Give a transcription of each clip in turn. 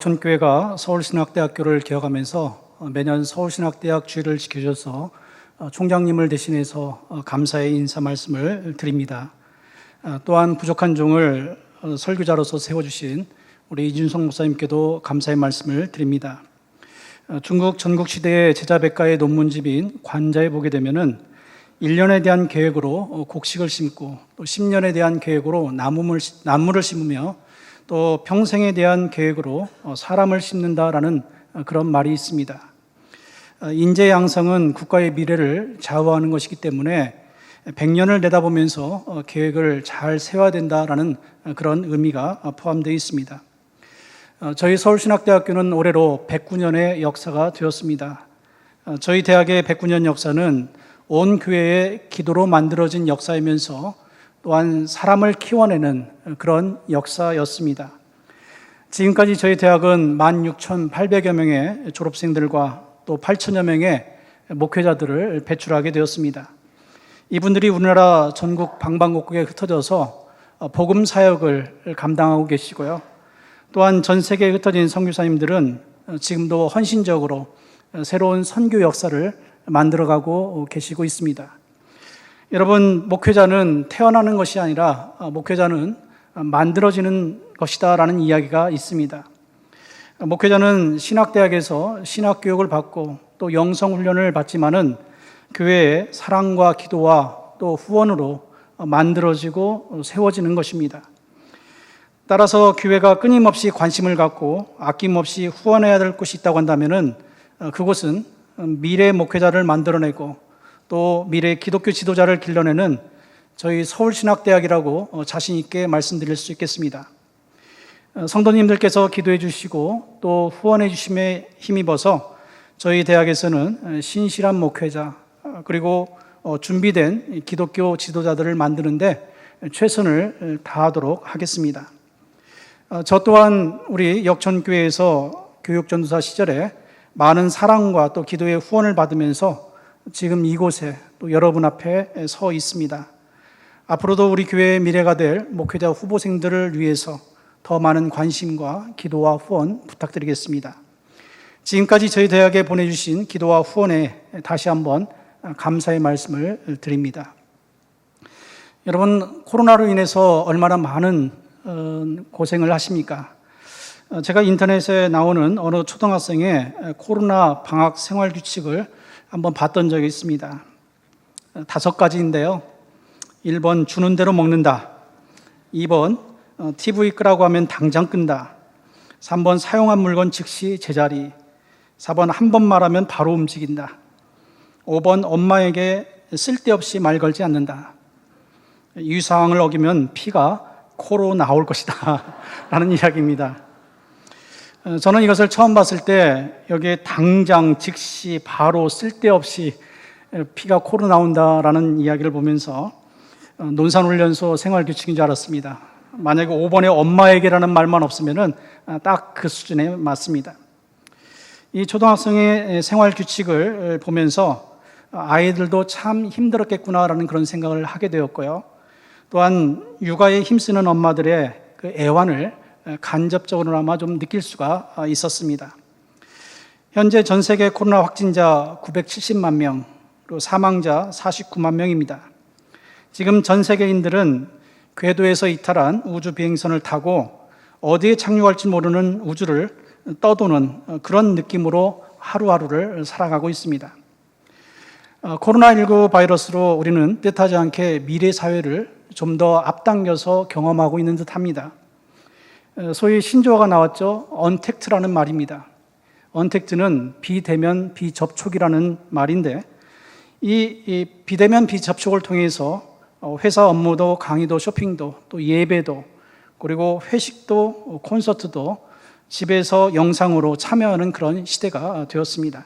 전교회가 서울신학대학교를 개혁하면서 매년 서울신학대학 주일을 지켜줘서 총장님을 대신해서 감사의 인사 말씀을 드립니다. 또한 부족한 종을 설교자로서 세워주신 우리 이준성 목사님께도 감사의 말씀을 드립니다. 중국 전국시대의 제자백가의 논문집인 관자에 보게 되면은 1년에 대한 계획으로 곡식을 심고 또 10년에 대한 계획으로 나무를 심으며 또 평생에 대한 계획으로 사람을 심는다라는 그런 말이 있습니다. 인재 양성은 국가의 미래를 좌우하는 것이기 때문에 100년을 내다보면서 계획을 잘 세워야 된다라는 그런 의미가 포함되어 있습니다. 저희 서울신학대학교는 올해로 109년의 역사가 되었습니다. 저희 대학의 109년 역사는 온 교회의 기도로 만들어진 역사이면서 또한 사람을 키워내는 그런 역사였습니다. 지금까지 저희 대학은 16,800여 명의 졸업생들과 또 8천여 명의 목회자들을 배출하게 되었습니다. 이분들이 우리나라 전국 방방곡곡에 흩어져서 복음 사역을 감당하고 계시고요. 또한 전 세계에 흩어진 선교사님들은 지금도 헌신적으로 새로운 선교 역사를 만들어가고 계시고 있습니다. 여러분, 목회자는 태어나는 것이 아니라 목회자는 만들어지는 것이다라는 이야기가 있습니다. 목회자는 신학대학에서 신학교육을 받고 또 영성훈련을 받지만은 교회의 사랑과 기도와 또 후원으로 만들어지고 세워지는 것입니다. 따라서 교회가 끊임없이 관심을 갖고 아낌없이 후원해야 될 곳이 있다고 한다면은 그곳은 미래 목회자를 만들어내고 또 미래 기독교 지도자를 길러내는 저희 서울신학대학이라고 자신 있게 말씀드릴 수 있겠습니다. 성도님들께서 기도해 주시고 또 후원해 주심에 힘입어서 저희 대학에서는 신실한 목회자 그리고 준비된 기독교 지도자들을 만드는데 최선을 다하도록 하겠습니다. 저 또한 우리 역천교회에서 교육전도사 시절에 많은 사랑과 또 기도의 후원을 받으면서 지금 이곳에 또 여러분 앞에 서 있습니다. 앞으로도 우리 교회의 미래가 될 목회자 후보생들을 위해서 더 많은 관심과 기도와 후원 부탁드리겠습니다. 지금까지 저희 대학에 보내주신 기도와 후원에 다시 한번 감사의 말씀을 드립니다. 여러분, 코로나로 인해서 얼마나 많은 고생을 하십니까? 제가 인터넷에 나오는 어느 초등학생의 코로나 방학 생활 규칙을 한번 봤던 적이 있습니다. 5가지인데요. 1번, 주는 대로 먹는다. 2번, TV 끄라고 하면 당장 끈다. 3번, 사용한 물건 즉시 제자리. 4번, 한 번 말하면 바로 움직인다. 5번, 엄마에게 쓸데없이 말 걸지 않는다. 이 사항을 어기면 피가 코로 나올 것이다 라는 이야기입니다. 저는 이것을 처음 봤을 때 여기에 당장, 즉시, 바로, 쓸데없이 피가 코로 나온다라는 이야기를 보면서 논산훈련소 생활규칙인 줄 알았습니다. 만약에 5번에 엄마에게라는 말만 없으면 딱 그 수준에 맞습니다. 이 초등학생의 생활규칙을 보면서 아이들도 참 힘들었겠구나라는 그런 생각을 하게 되었고요. 또한 육아에 힘쓰는 엄마들의 그 애환을 간접적으로나마 좀 느낄 수가 있었습니다. 현재 전 세계 코로나 확진자 970만 명, 그리고 사망자 49만 명입니다. 지금 전 세계인들은 궤도에서 이탈한 우주 비행선을 타고 어디에 착륙할지 모르는 우주를 떠도는 그런 느낌으로 하루하루를 살아가고 있습니다. 코로나19 바이러스로 우리는 뜻하지 않게 미래 사회를 좀 더 앞당겨서 경험하고 있는 듯합니다. 소위 신조어가 나왔죠. 언택트라는 말입니다. 언택트는 비대면 비접촉이라는 말인데 이 비대면 비접촉을 통해서 회사 업무도 강의도 쇼핑도 또 예배도 그리고 회식도 콘서트도 집에서 영상으로 참여하는 그런 시대가 되었습니다.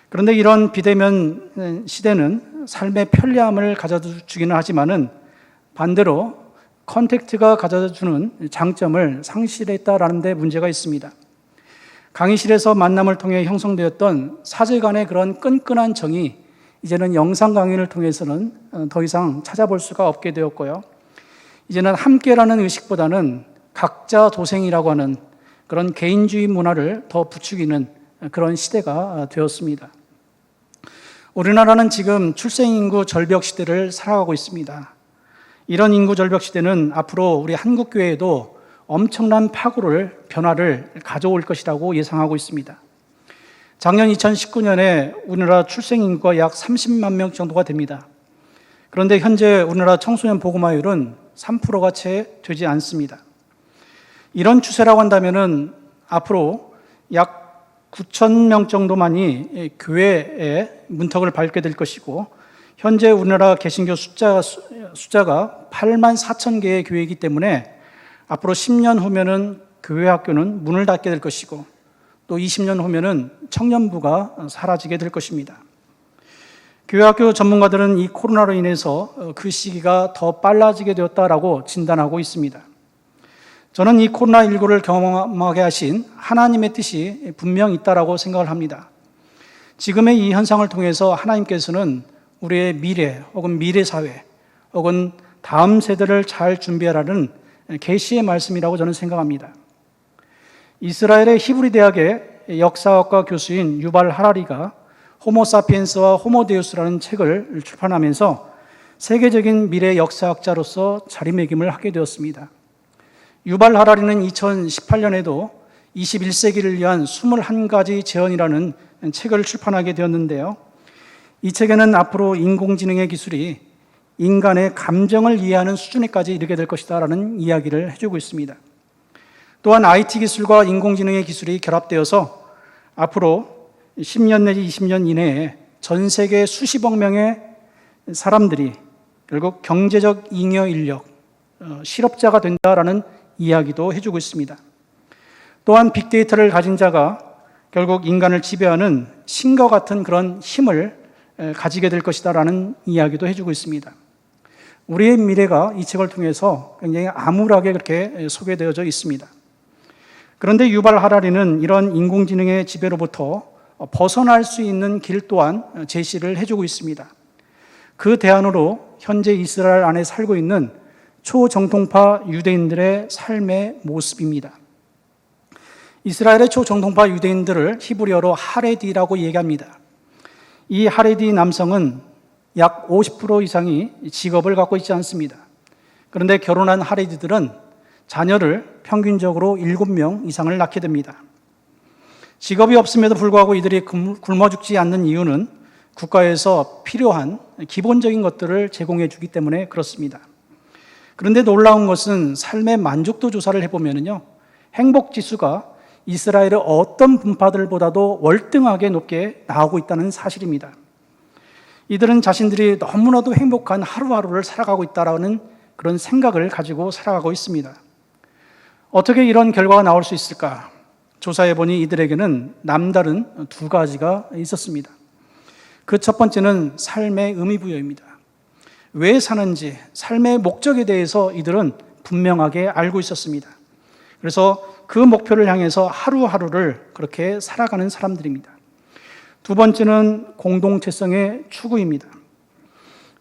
그런데 이런 비대면 시대는 삶의 편리함을 가져주기는 하지만은 반대로 컨택트가 가져다주는 장점을 상실했다라는 데 문제가 있습니다. 강의실에서 만남을 통해 형성되었던 사제 간의 그런 끈끈한 정이 이제는 영상 강의를 통해서는 더 이상 찾아볼 수가 없게 되었고요. 이제는 함께라는 의식보다는 각자 도생이라고 하는 그런 개인주의 문화를 더 부추기는 그런 시대가 되었습니다. 우리나라는 지금 출생인구 절벽 시대를 살아가고 있습니다. 이런 인구 절벽 시대는 앞으로 우리 한국교회에도 엄청난 변화를 가져올 것이라고 예상하고 있습니다. 작년 2019년에 우리나라 출생인구가 약 30만 명 정도가 됩니다. 그런데 현재 우리나라 청소년 보고마율은 3%가 채 되지 않습니다. 이런 추세라고 한다면은 앞으로 약 9천 명 정도만이 교회에 문턱을 밟게 될 것이고, 현재 우리나라 개신교 숫자가 8만 4천 개의 교회이기 때문에 앞으로 10년 후면은 교회 학교는 문을 닫게 될 것이고, 또 20년 후면은 청년부가 사라지게 될 것입니다. 교회학교 전문가들은 이 코로나로 인해서 그 시기가 더 빨라지게 되었다라고 진단하고 있습니다. 저는 이 코로나19를 경험하게 하신 하나님의 뜻이 분명히 있다라고 생각을 합니다. 지금의 이 현상을 통해서 하나님께서는 우리의 미래 혹은 미래 사회 혹은 다음 세대를 잘 준비하라는 계시의 말씀이라고 저는 생각합니다. 이스라엘의 히브리 대학의 역사학과 교수인 유발 하라리가 호모사피엔스와 호모데우스라는 책을 출판하면서 세계적인 미래 역사학자로서 자리매김을 하게 되었습니다. 유발 하라리는 2018년에도 21세기를 위한 21가지 재현이라는 책을 출판하게 되었는데요. 이 책에는 앞으로 인공지능의 기술이 인간의 감정을 이해하는 수준에까지 이르게 될 것이다라는 이야기를 해주고 있습니다. 또한 IT 기술과 인공지능의 기술이 결합되어서 앞으로 10년 내지 20년 이내에 전 세계 수십억 명의 사람들이 결국 경제적 잉여 인력, 실업자가 된다라는 이야기도 해주고 있습니다. 또한 빅데이터를 가진 자가 결국 인간을 지배하는 신과 같은 그런 힘을 가지게 될 것이다라는 이야기도 해주고 있습니다. 우리의 미래가 이 책을 통해서 굉장히 암울하게 그렇게 소개되어져 있습니다. 그런데 유발 하라리는 이런 인공지능의 지배로부터 벗어날 수 있는 길 또한 제시를 해주고 있습니다. 그 대안으로 현재 이스라엘 안에 살고 있는 초정통파 유대인들의 삶의 모습입니다. 이스라엘의 초정통파 유대인들을 히브리어로 하레디라고 얘기합니다. 이 하레디 남성은 약 50% 이상이 직업을 갖고 있지 않습니다. 그런데 결혼한 하레디들은 자녀를 평균적으로 7명 이상을 낳게 됩니다. 직업이 없음에도 불구하고 이들이 굶어 죽지 않는 이유는 국가에서 필요한 기본적인 것들을 제공해 주기 때문에 그렇습니다. 그런데 놀라운 것은 삶의 만족도 조사를 해보면요, 행복지수가 이스라엘의 어떤 분파들보다도 월등하게 높게 나오고 있다는 사실입니다. 이들은 자신들이 너무나도 행복한 하루하루를 살아가고 있다는 그런 생각을 가지고 살아가고 있습니다. 어떻게 이런 결과가 나올 수 있을까? 조사해보니 이들에게는 남다른 두 가지가 있었습니다. 그 첫 번째는 삶의 의미부여입니다. 왜 사는지, 삶의 목적에 대해서 이들은 분명하게 알고 있었습니다. 그래서 그 목표를 향해서 하루하루를 그렇게 살아가는 사람들입니다. 두 번째는 공동체성의 추구입니다.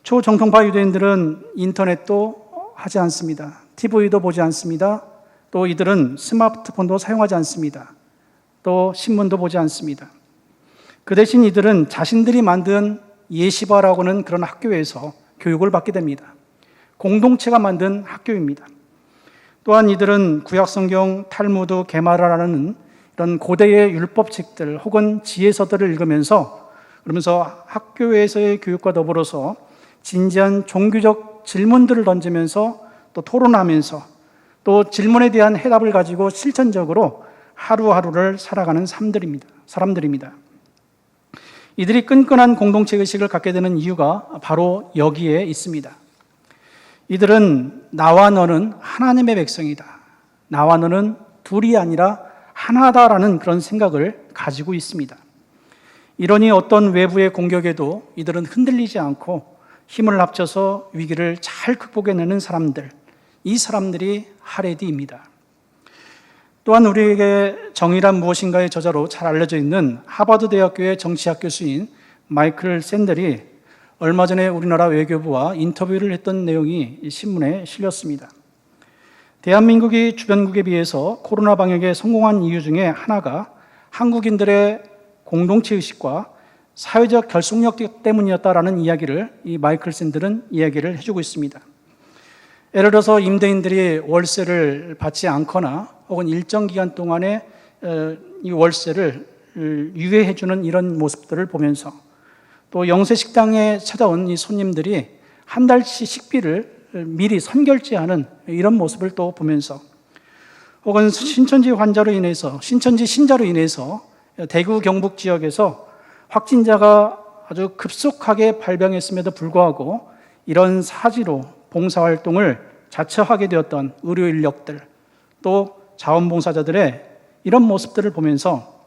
초정통파 유대인들은 인터넷도 하지 않습니다. TV도 보지 않습니다. 또 이들은 스마트폰도 사용하지 않습니다. 또 신문도 보지 않습니다. 그 대신 이들은 자신들이 만든 예시바라고는 그런 학교에서 교육을 받게 됩니다. 공동체가 만든 학교입니다. 또한 이들은 구약성경 탈무드 게마라라는 이런 고대의 율법책들 혹은 지혜서들을 읽으면서 그러면서 학교에서의 교육과 더불어서 진지한 종교적 질문들을 던지면서 또 토론하면서 또 질문에 대한 해답을 가지고 실천적으로 하루하루를 살아가는 사람들입니다. 이들이 끈끈한 공동체 의식을 갖게 되는 이유가 바로 여기에 있습니다. 이들은 나와 너는 하나님의 백성이다. 나와 너는 둘이 아니라 하나다라는 그런 생각을 가지고 있습니다. 이러니 어떤 외부의 공격에도 이들은 흔들리지 않고 힘을 합쳐서 위기를 잘 극복해내는 사람들, 이 사람들이 하레디입니다. 또한 우리에게 정의란 무엇인가의 저자로 잘 알려져 있는 하버드 대학교의 정치학 교수인 마이클 샌델이 얼마 전에 우리나라 외교부와 인터뷰를 했던 내용이 신문에 실렸습니다. 대한민국이 주변국에 비해서 코로나 방역에 성공한 이유 중에 하나가 한국인들의 공동체 의식과 사회적 결속력 때문이었다라는 이야기를 이 마이클 샌들은 이야기를 해주고 있습니다. 예를 들어서 임대인들이 월세를 받지 않거나 혹은 일정 기간 동안에 이 월세를 유예해주는 이런 모습들을 보면서, 또 영세식당에 찾아온 이 손님들이 한 달치 식비를 미리 선결제하는 이런 모습을 또 보면서, 혹은 신천지 신자로 인해서 대구 경북 지역에서 확진자가 아주 급속하게 발병했음에도 불구하고 이런 사지로 봉사활동을 자처하게 되었던 의료 인력들, 또 자원봉사자들의 이런 모습들을 보면서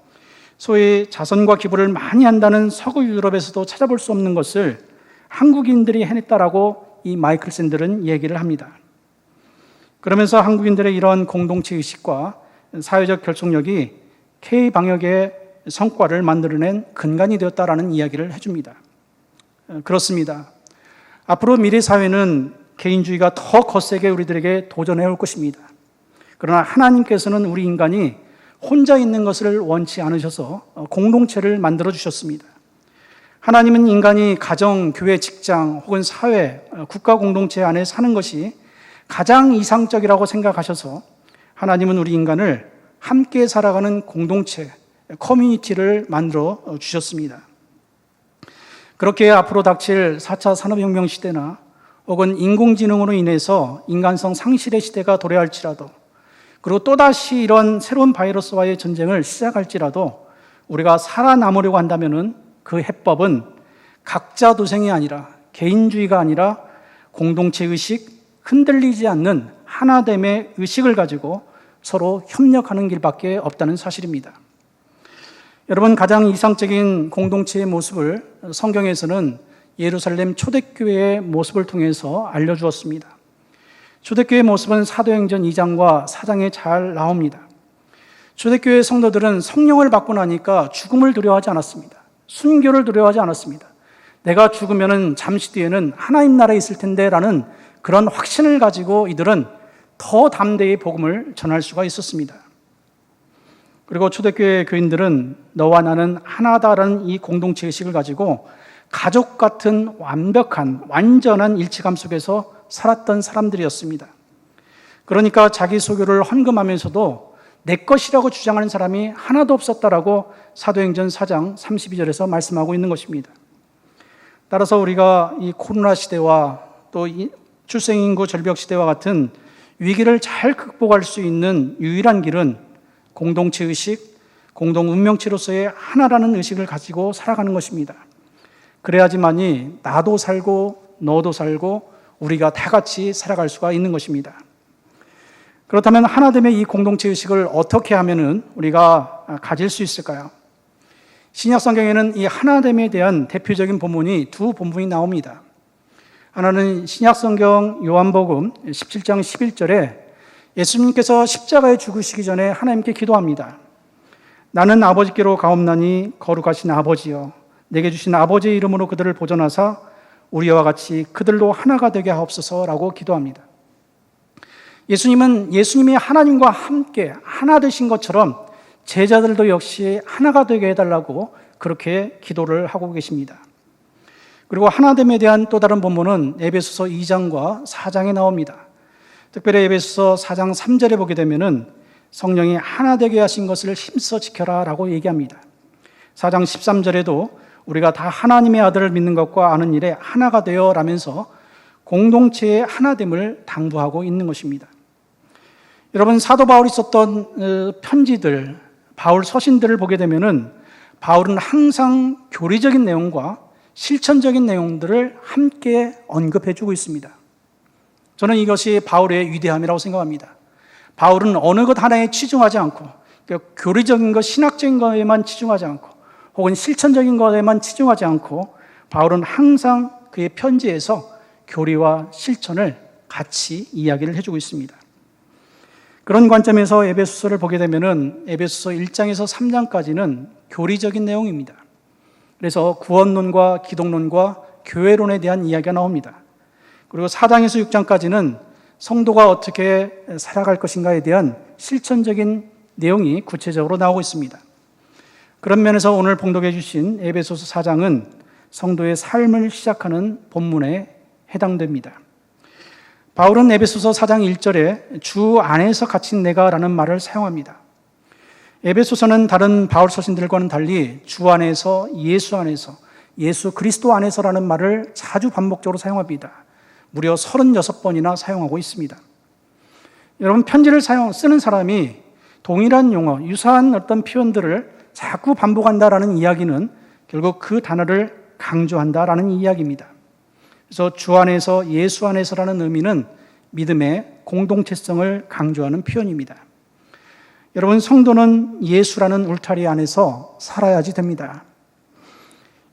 소위 자선과 기부를 많이 한다는 서구 유럽에서도 찾아볼 수 없는 것을 한국인들이 해냈다라고 이 마이클 샌들은 얘기를 합니다. 그러면서 한국인들의 이런 공동체 의식과 사회적 결속력이 K-방역의 성과를 만들어낸 근간이 되었다라는 이야기를 해줍니다. 그렇습니다. 앞으로 미래 사회는 개인주의가 더 거세게 우리들에게 도전해 올 것입니다. 그러나 하나님께서는 우리 인간이 혼자 있는 것을 원치 않으셔서 공동체를 만들어 주셨습니다. 하나님은 인간이 가정, 교회, 직장 혹은 사회, 국가 공동체 안에 사는 것이 가장 이상적이라고 생각하셔서 하나님은 우리 인간을 함께 살아가는 공동체, 커뮤니티를 만들어 주셨습니다. 그렇게 앞으로 닥칠 4차 산업혁명 시대나 혹은 인공지능으로 인해서 인간성 상실의 시대가 도래할지라도, 그리고 또다시 이런 새로운 바이러스와의 전쟁을 시작할지라도 우리가 살아남으려고 한다면 그 해법은 각자 도생이 아니라, 개인주의가 아니라 공동체 의식, 흔들리지 않는 하나됨의 의식을 가지고 서로 협력하는 길밖에 없다는 사실입니다. 여러분, 가장 이상적인 공동체의 모습을 성경에서는 예루살렘 초대교회의 모습을 통해서 알려주었습니다. 초대교회의 모습은 사도행전 2장과 4장에 잘 나옵니다. 초대교회 성도들은 성령을 받고 나니까 죽음을 두려워하지 않았습니다. 순교를 두려워하지 않았습니다. 내가 죽으면 잠시 뒤에는 하나님 나라에 있을 텐데 라는 그런 확신을 가지고 이들은 더 담대히 복음을 전할 수가 있었습니다. 그리고 초대교회 교인들은 너와 나는 하나다라는 이 공동체 의식을 가지고 가족 같은 완전한 일치감 속에서 살았던 사람들이었습니다. 그러니까 자기 소교를 헌금하면서도 내 것이라고 주장하는 사람이 하나도 없었다라고 사도행전 4장 32절에서 말씀하고 있는 것입니다. 따라서 우리가 이 코로나 시대와 또 이 출생인구 절벽 시대와 같은 위기를 잘 극복할 수 있는 유일한 길은 공동체 의식, 공동 운명체로서의 하나라는 의식을 가지고 살아가는 것입니다. 그래야지만이 나도 살고 너도 살고 우리가 다 같이 살아갈 수가 있는 것입니다. 그렇다면 하나됨의 이 공동체 의식을 어떻게 하면은 우리가 가질 수 있을까요? 신약 성경에는 이 하나됨에 대한 대표적인 본문이 두 본문이 나옵니다. 하나는 신약 성경 요한복음 17장 11절에 예수님께서 십자가에 죽으시기 전에 하나님께 기도합니다. 나는 아버지께로 가옵나니 거룩하신 아버지여, 내게 주신 아버지의 이름으로 그들을 보존하사 우리와 같이 그들로 하나가 되게 하옵소서라고 기도합니다. 예수님은 예수님이 하나님과 함께 하나 되신 것처럼 제자들도 역시 하나가 되게 해달라고 그렇게 기도를 하고 계십니다. 그리고 하나됨에 대한 또 다른 본문은 에베소서 2장과 4장에 나옵니다. 특별히 에베소서 4장 3절에 보게 되면은 성령이 하나 되게 하신 것을 힘써 지켜라 라고 얘기합니다. 4장 13절에도 우리가 다 하나님의 아들을 믿는 것과 아는 일에 하나가 되어 라면서 공동체의 하나됨을 당부하고 있는 것입니다. 여러분, 사도 바울이 썼던 편지들, 바울 서신들을 보게 되면은 바울은 항상 교리적인 내용과 실천적인 내용들을 함께 언급해주고 있습니다. 저는 이것이 바울의 위대함이라고 생각합니다. 바울은 어느 것 하나에 치중하지 않고, 교리적인 것, 신학적인 것에만 치중하지 않고, 혹은 실천적인 것에만 치중하지 않고, 바울은 항상 그의 편지에서 교리와 실천을 같이 이야기를 해주고 있습니다. 그런 관점에서 에베소서를 보게 되면은 에베소서 1장에서 3장까지는 교리적인 내용입니다. 그래서 구원론과 기독론과 교회론에 대한 이야기가 나옵니다. 그리고 4장에서 6장까지는 성도가 어떻게 살아갈 것인가에 대한 실천적인 내용이 구체적으로 나오고 있습니다. 그런 면에서 오늘 봉독해 주신 에베소서 4장은 성도의 삶을 시작하는 본문에 해당됩니다. 바울은 에베소서 4장 1절에 주 안에서 갇힌 내가라는 말을 사용합니다. 에베소서는 다른 바울 서신들과는 달리 주 안에서, 예수 그리스도 안에서라는 말을 자주 반복적으로 사용합니다. 무려 36번이나 사용하고 있습니다. 여러분, 편지를 쓰는 사람이 동일한 용어, 유사한 어떤 표현들을 자꾸 반복한다라는 이야기는 결국 그 단어를 강조한다라는 이야기입니다. 그래서 주 안에서, 예수 안에서라는 의미는 믿음의 공동체성을 강조하는 표현입니다. 여러분, 성도는 예수라는 울타리 안에서 살아야지 됩니다.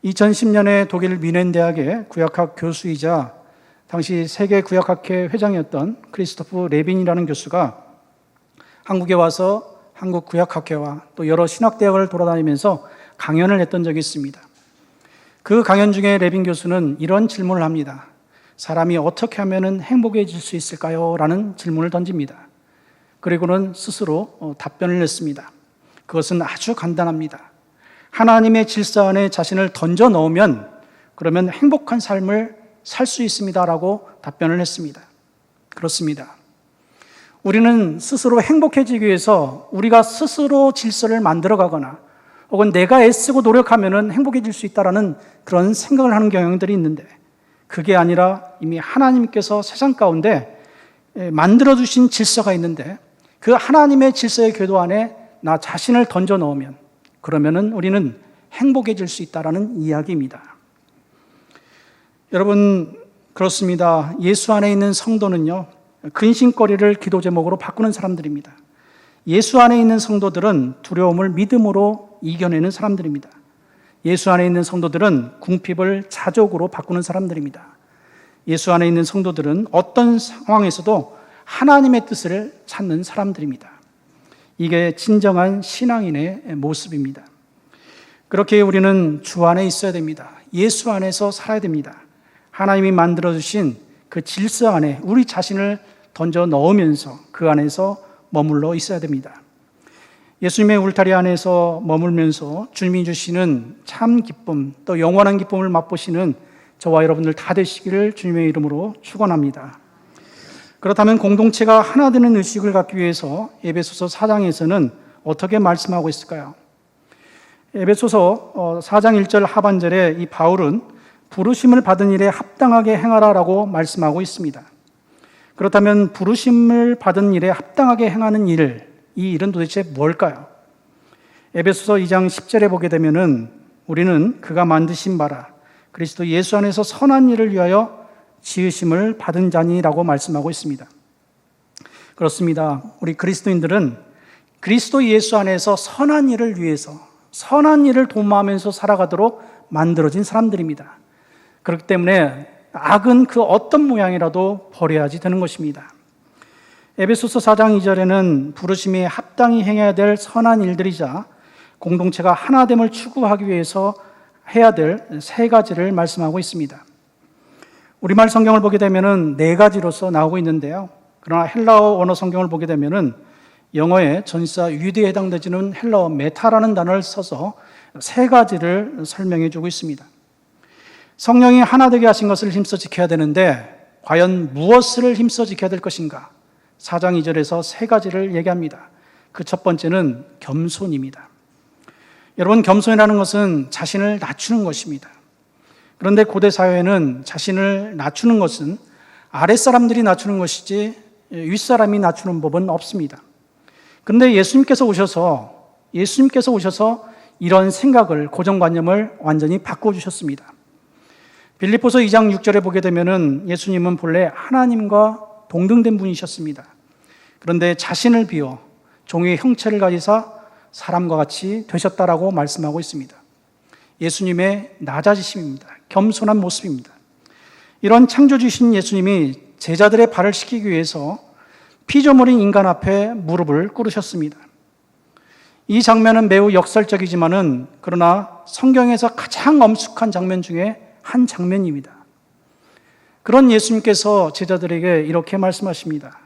2010년에 독일 뮌헨 대학의 구약학 교수이자 당시 세계 구약학회 회장이었던 크리스토프 레빈이라는 교수가 한국에 와서 한국 구약학회와 또 여러 신학대학을 돌아다니면서 강연을 했던 적이 있습니다. 그 강연 중에 레빈 교수는 이런 질문을 합니다. 사람이 어떻게 하면 행복해질 수 있을까요? 라는 질문을 던집니다. 그리고는 스스로 답변을 냈습니다. 그것은 아주 간단합니다. 하나님의 질서 안에 자신을 던져 넣으면 그러면 행복한 삶을 살 수 있습니다라고 답변을 했습니다. 그렇습니다. 우리는 스스로 행복해지기 위해서 우리가 스스로 질서를 만들어 가거나 혹은 내가 애쓰고 노력하면 행복해질 수 있다라는 그런 생각을 하는 경향들이 있는데 그게 아니라 이미 하나님께서 세상 가운데 만들어 주신 질서가 있는데 그 하나님의 질서의 궤도 안에 나 자신을 던져 넣으면 그러면은 우리는 행복해질 수 있다라는 이야기입니다. 여러분, 그렇습니다. 예수 안에 있는 성도는요, 근심거리를 기도 제목으로 바꾸는 사람들입니다. 예수 안에 있는 성도들은 두려움을 믿음으로 이겨내는 사람들입니다. 예수 안에 있는 성도들은 궁핍을 자족으로 바꾸는 사람들입니다. 예수 안에 있는 성도들은 어떤 상황에서도 하나님의 뜻을 찾는 사람들입니다. 이게 진정한 신앙인의 모습입니다. 그렇게 우리는 주 안에 있어야 됩니다. 예수 안에서 살아야 됩니다. 하나님이 만들어주신 그 질서 안에 우리 자신을 던져 넣으면서 그 안에서 머물러 있어야 됩니다. 예수님의 울타리 안에서 머물면서 주님이 주시는 참 기쁨, 또 영원한 기쁨을 맛보시는 저와 여러분들 다 되시기를 주님의 이름으로 축원합니다. 그렇다면 공동체가 하나 되는 의식을 갖기 위해서 에베소서 4장에서는 어떻게 말씀하고 있을까요? 에베소서 4장 1절 하반절에 이 바울은 부르심을 받은 일에 합당하게 행하라라고 말씀하고 있습니다. 그렇다면 부르심을 받은 일에 합당하게 행하는 일, 이 일은 도대체 뭘까요? 에베소서 2장 10절에 보게 되면은 우리는 그가 만드신 바라 그리스도 예수 안에서 선한 일을 위하여 지으심을 받은 자니라고 말씀하고 있습니다. 그렇습니다. 우리 그리스도인들은 그리스도 예수 안에서 선한 일을 위해서 선한 일을 도모하면서 살아가도록 만들어진 사람들입니다. 그렇기 때문에 악은 그 어떤 모양이라도 버려야지 되는 것입니다. 에베소서 4장 2절에는 부르심이 합당히 행해야 될 선한 일들이자 공동체가 하나됨을 추구하기 위해서 해야 될 세 가지를 말씀하고 있습니다. 우리말 성경을 보게 되면은 네 가지로서 나오고 있는데요. 그러나 헬라어 언어 성경을 보게 되면은 영어의 전치사 위드에 해당되지는 헬라어 메타라는 단어를 써서 세 가지를 설명해 주고 있습니다. 성령이 하나 되게 하신 것을 힘써 지켜야 되는데 과연 무엇을 힘써 지켜야 될 것인가? 4장 2절에서 세 가지를 얘기합니다. 그 첫 번째는 겸손입니다. 여러분, 겸손이라는 것은 자신을 낮추는 것입니다. 그런데 고대 사회에는 자신을 낮추는 것은 아랫사람들이 낮추는 것이지 윗사람이 낮추는 법은 없습니다. 그런데 예수님께서 오셔서 이런 생각을, 고정관념을 완전히 바꿔주셨습니다. 빌립보서 2장 6절에 보게 되면은 예수님은 본래 하나님과 동등된 분이셨습니다. 그런데 자신을 비워 종의 형체를 가지사 사람과 같이 되셨다라고 말씀하고 있습니다. 예수님의 낮아지심입니다. 겸손한 모습입니다. 이런 창조주신 예수님이 제자들의 발을 씻기기 위해서 피조물인 인간 앞에 무릎을 꿇으셨습니다. 이 장면은 매우 역설적이지만은 그러나 성경에서 가장 엄숙한 장면 중에 한 장면입니다. 그런 예수님께서 제자들에게 이렇게 말씀하십니다.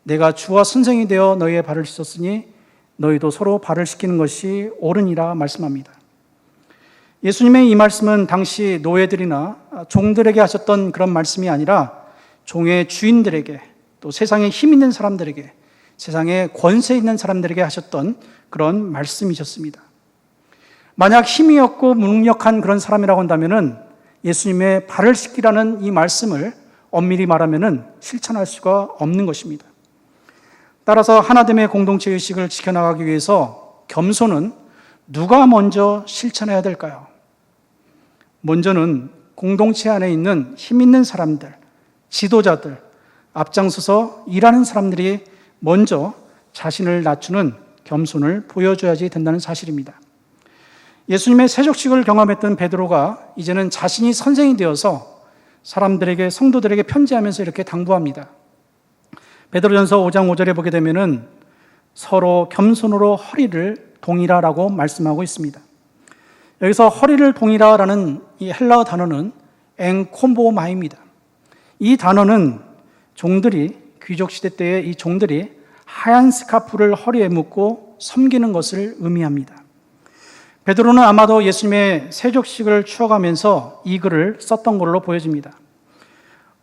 내가 주와 선생이 되어 너희의 발을 씻었으니 너희도 서로 발을 씻기는 것이 옳으니라 말씀합니다. 예수님의 이 말씀은 당시 노예들이나 종들에게 하셨던 그런 말씀이 아니라 종의 주인들에게, 또 세상에 힘 있는 사람들에게, 세상에 권세 있는 사람들에게 하셨던 그런 말씀이셨습니다. 만약 힘이 없고 무능력한 그런 사람이라고 한다면은 예수님의 발을 씻기라는 이 말씀을 엄밀히 말하면은 실천할 수가 없는 것입니다. 따라서 하나됨의 공동체 의식을 지켜나가기 위해서 겸손은 누가 먼저 실천해야 될까요? 먼저는 공동체 안에 있는 힘 있는 사람들, 지도자들, 앞장서서 일하는 사람들이 먼저 자신을 낮추는 겸손을 보여줘야지 된다는 사실입니다. 예수님의 세족식을 경험했던 베드로가 이제는 자신이 선생이 되어서 사람들에게, 성도들에게 편지하면서 이렇게 당부합니다. 베드로전서 5장 5절에 보게 되면은 서로 겸손으로 허리를 동이라라고 말씀하고 있습니다. 여기서 허리를 동이라라는 이 헬라어 단어는 앵콤보마입니다. 이 단어는 종들이, 귀족 시대 때의 이 종들이 하얀 스카프를 허리에 묶고 섬기는 것을 의미합니다. 베드로는 아마도 예수님의 세족식을 추억하면서 이 글을 썼던 걸로 보여집니다.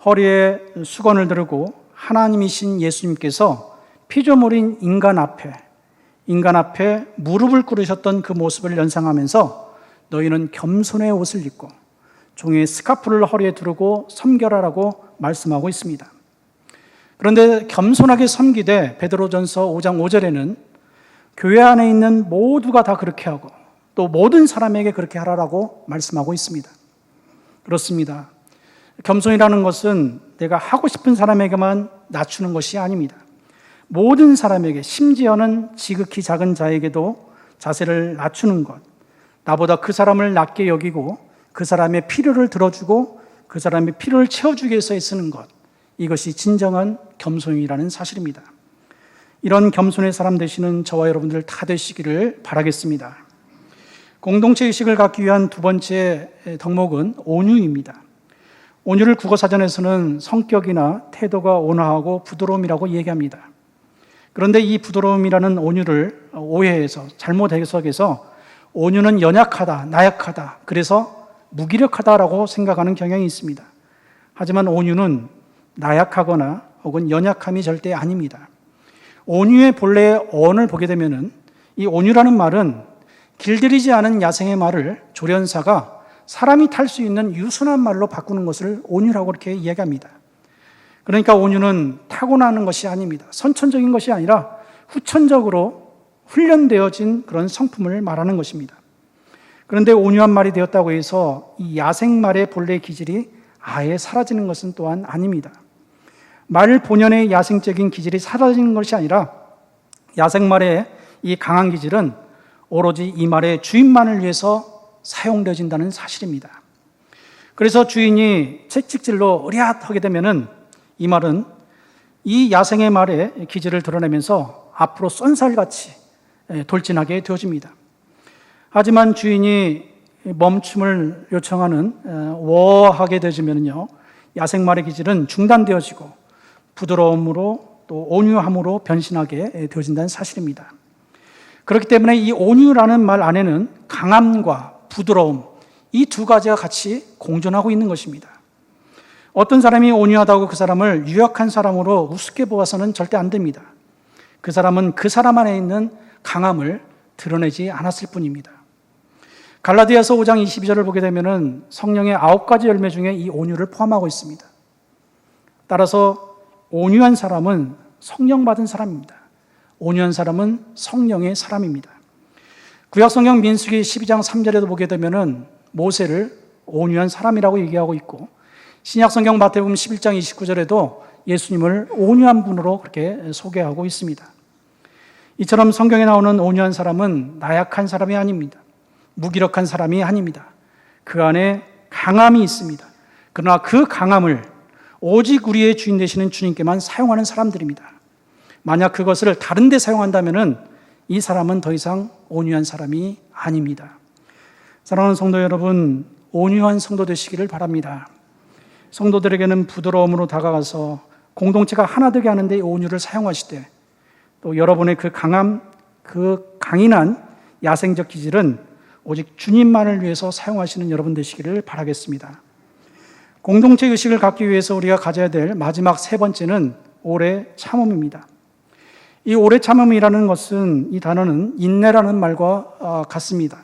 허리에 수건을 두르고 하나님이신 예수님께서 피조물인 인간 앞에 무릎을 꿇으셨던 그 모습을 연상하면서 너희는 겸손의 옷을 입고 종의 스카프를 허리에 두르고 섬겨라라고 말씀하고 있습니다. 그런데 겸손하게 섬기되 베드로전서 5장 5절에는 교회 안에 있는 모두가 다 그렇게 하고 또 모든 사람에게 그렇게 하라라고 말씀하고 있습니다. 그렇습니다. 겸손이라는 것은 내가 하고 싶은 사람에게만 낮추는 것이 아닙니다. 모든 사람에게, 심지어는 지극히 작은 자에게도 자세를 낮추는 것, 나보다 그 사람을 낮게 여기고 그 사람의 필요를 들어주고 그 사람의 필요를 채워주기 위해서 애쓰는 것, 이것이 진정한 겸손이라는 사실입니다. 이런 겸손의 사람 되시는 저와 여러분들 다 되시기를 바라겠습니다. 공동체 의식을 갖기 위한 두 번째 덕목은 온유입니다. 온유를 국어사전에서는 성격이나 태도가 온화하고 부드러움이라고 얘기합니다. 그런데 이 부드러움이라는 온유를 오해해서 잘못 해석해서 온유는 연약하다, 나약하다, 그래서 무기력하다라고 생각하는 경향이 있습니다. 하지만 온유는 나약하거나 혹은 연약함이 절대 아닙니다. 온유의 본래의 어원을 보게 되면은 이 온유라는 말은 길들이지 않은 야생의 말을 조련사가 사람이 탈 수 있는 유순한 말로 바꾸는 것을 온유라고 이렇게 이야기합니다. 그러니까 온유는 타고나는 것이 아닙니다. 선천적인 것이 아니라 후천적으로 훈련되어진 그런 성품을 말하는 것입니다. 그런데 온유한 말이 되었다고 해서 이 야생말의 본래의 기질이 아예 사라지는 것은 또한 아닙니다. 말 본연의 야생적인 기질이 사라지는 것이 아니라 야생말의 이 강한 기질은 오로지 이 말의 주인만을 위해서 사용되어진다는 사실입니다. 그래서 주인이 채찍질로 으랴하게 되면은 이 말은 이 야생의 말의 기질을 드러내면서 앞으로 쏜살같이 돌진하게 되어집니다. 하지만 주인이 멈춤을 요청하는 워하게 되어지면요, 야생말의 기질은 중단되어지고 부드러움으로 또 온유함으로 변신하게 되어진다는 사실입니다. 그렇기 때문에 이 온유라는 말 안에는 강함과 부드러움, 이 두 가지가 같이 공존하고 있는 것입니다. 어떤 사람이 온유하다고 그 사람을 유약한 사람으로 우습게 보아서는 절대 안 됩니다. 그 사람은 그 사람 안에 있는 강함을 드러내지 않았을 뿐입니다. 갈라디아서 5장 22절을 보게 되면은 성령의 9가지 열매 중에 이 온유를 포함하고 있습니다. 따라서 온유한 사람은 성령 받은 사람입니다. 온유한 사람은 성령의 사람입니다. 구약성경 민수기 12장 3절에도 보게 되면은 모세를 온유한 사람이라고 얘기하고 있고, 신약성경 마태복음 11장 29절에도 예수님을 온유한 분으로 그렇게 소개하고 있습니다. 이처럼 성경에 나오는 온유한 사람은 나약한 사람이 아닙니다. 무기력한 사람이 아닙니다. 그 안에 강함이 있습니다. 그러나 그 강함을 오직 우리의 주인 되시는 주님께만 사용하는 사람들입니다. 만약 그것을 다른 데 사용한다면은 이 사람은 더 이상 온유한 사람이 아닙니다. 사랑하는 성도 여러분, 온유한 성도 되시기를 바랍니다. 성도들에게는 부드러움으로 다가가서 공동체가 하나 되게 하는데 온유를 사용하시되, 또 여러분의 그 강인한 야생적 기질은 오직 주님만을 위해서 사용하시는 여러분 되시기를 바라겠습니다. 공동체 의식을 갖기 위해서 우리가 가져야 될 마지막 세 번째는 오래 참음입니다. 이 오래 참음이라는 것은, 이 단어는 인내라는 말과 같습니다.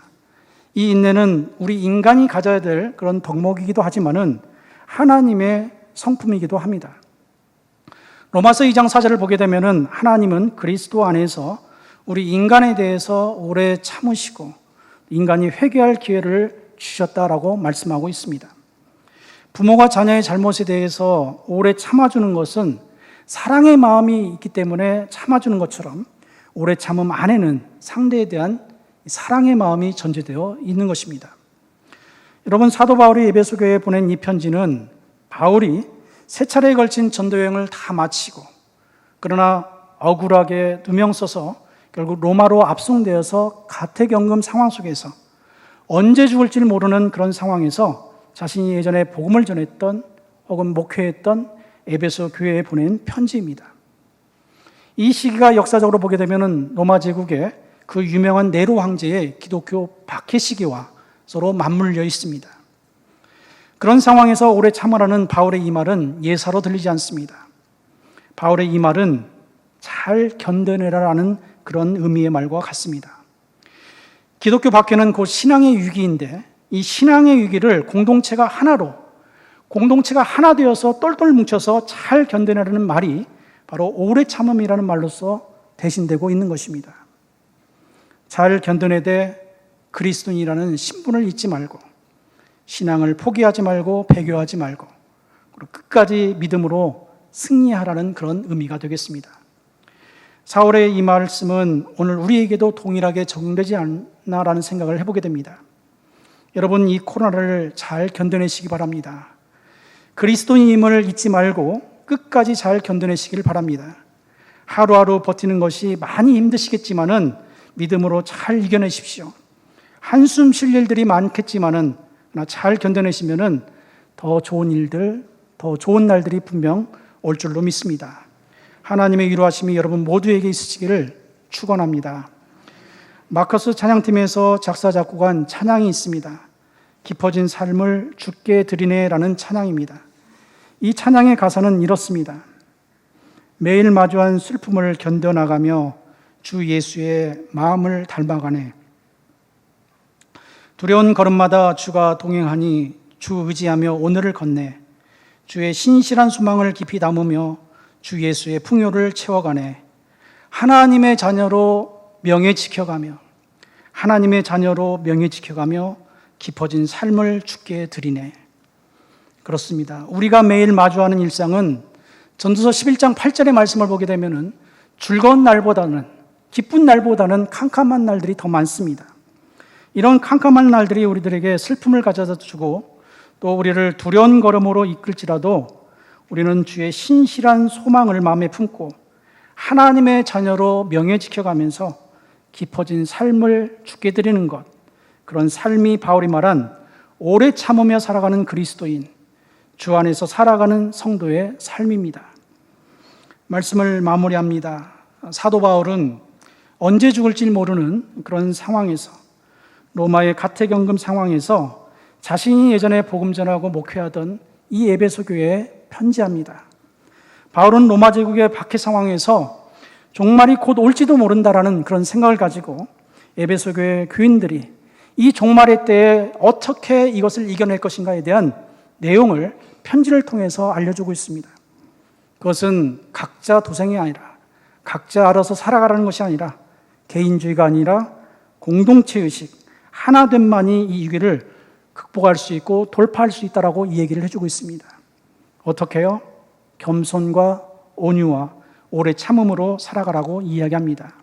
이 인내는 우리 인간이 가져야 될 그런 덕목이기도 하지만은 하나님의 성품이기도 합니다. 로마서 2장 4절을 보게 되면은 하나님은 그리스도 안에서 우리 인간에 대해서 오래 참으시고 인간이 회개할 기회를 주셨다라고 말씀하고 있습니다. 부모가 자녀의 잘못에 대해서 오래 참아주는 것은 사랑의 마음이 있기 때문에 참아주는 것처럼 오래 참음 안에는 상대에 대한 사랑의 마음이 전제되어 있는 것입니다. 여러분, 사도 바울이 에베소 교회에 보낸 이 편지는 바울이 세 차례에 걸친 전도 여행을 다 마치고, 그러나 억울하게 누명 써서 결국 로마로 압송되어서 가택연금 상황 속에서 언제 죽을지 모르는 그런 상황에서 자신이 예전에 복음을 전했던 혹은 목회했던 에베소 교회에 보낸 편지입니다. 이 시기가 역사적으로 보게 되면 로마 제국의 그 유명한 네로 황제의 기독교 박해 시기와 서로 맞물려 있습니다. 그런 상황에서 오래 참으라는 바울의 이 말은 예사로 들리지 않습니다. 바울의 이 말은 잘 견뎌내라라는 그런 의미의 말과 같습니다. 기독교 박해는 곧 신앙의 위기인데, 이 신앙의 위기를 공동체가 하나 되어서 똘똘 뭉쳐서 잘 견뎌내라는 말이 바로 오래 참음이라는 말로서 대신되고 있는 것입니다. 잘 견뎌내되 그리스도인이라는 신분을 잊지 말고, 신앙을 포기하지 말고 배교하지 말고, 그리고 끝까지 믿음으로 승리하라는 그런 의미가 되겠습니다. 사울의 이 말씀은 오늘 우리에게도 동일하게 적용되지 않나라는 생각을 해보게 됩니다. 여러분, 이 코로나를 잘 견뎌내시기 바랍니다. 그리스도인임을 잊지 말고 끝까지 잘 견뎌내시길 바랍니다. 하루하루 버티는 것이 많이 힘드시겠지만은 믿음으로 잘 이겨내십시오. 한숨 쉴 일들이 많겠지만은 잘 견뎌내시면은 더 좋은 일들, 더 좋은 날들이 분명 올 줄로 믿습니다. 하나님의 위로하심이 여러분 모두에게 있으시기를 축원합니다. 마커스 찬양팀에서 작사 작곡한 찬양이 있습니다. 깊어진 삶을 주께 드리네라는 찬양입니다. 이 찬양의 가사는 이렇습니다. 매일 마주한 슬픔을 견뎌나가며 주 예수의 마음을 닮아가네. 두려운 걸음마다 주가 동행하니 주 의지하며 오늘을 건네. 주의 신실한 소망을 깊이 담으며 주 예수의 풍요를 채워가네. 하나님의 자녀로 명예 지켜가며 깊어진 삶을 주께 드리네. 그렇습니다. 우리가 매일 마주하는 일상은 전도서 11장 8절의 말씀을 보게 되면은 즐거운 날보다는, 기쁜 날보다는 캄캄한 날들이 더 많습니다. 이런 캄캄한 날들이 우리들에게 슬픔을 가져다 주고 또 우리를 두려운 걸음으로 이끌지라도 우리는 주의 신실한 소망을 마음에 품고 하나님의 자녀로 명예 지켜가면서 깊어진 삶을 주께 드리는 것, 그런 삶이 바울이 말한 오래 참으며 살아가는 그리스도인, 주 안에서 살아가는 성도의 삶입니다. 말씀을 마무리합니다. 사도 바울은 언제 죽을지 모르는 그런 상황에서, 로마의 가택연금 상황에서 자신이 예전에 복음 전하고 목회하던 이 에베소 교회에 편지합니다. 바울은 로마 제국의 박해 상황에서 종말이 곧 올지도 모른다라는 그런 생각을 가지고 에베소 교회 교인들이 이 종말의 때에 어떻게 이것을 이겨낼 것인가에 대한 내용을 편지를 통해서 알려주고 있습니다. 그것은 각자 도생이 아니라, 각자 알아서 살아가라는 것이 아니라, 개인주의가 아니라 공동체의식, 하나됨만이 이 위기를 극복할 수 있고 돌파할 수 있다라고 이 얘기를 해주고 있습니다. 어떻게요? 겸손과 온유와 오래 참음으로 살아가라고 이야기합니다.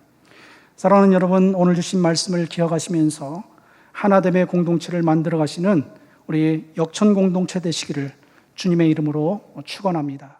사랑하는 여러분, 오늘 주신 말씀을 기억하시면서 하나됨의 공동체를 만들어 가시는 우리 역천 공동체 되시기를 주님의 이름으로 축원합니다.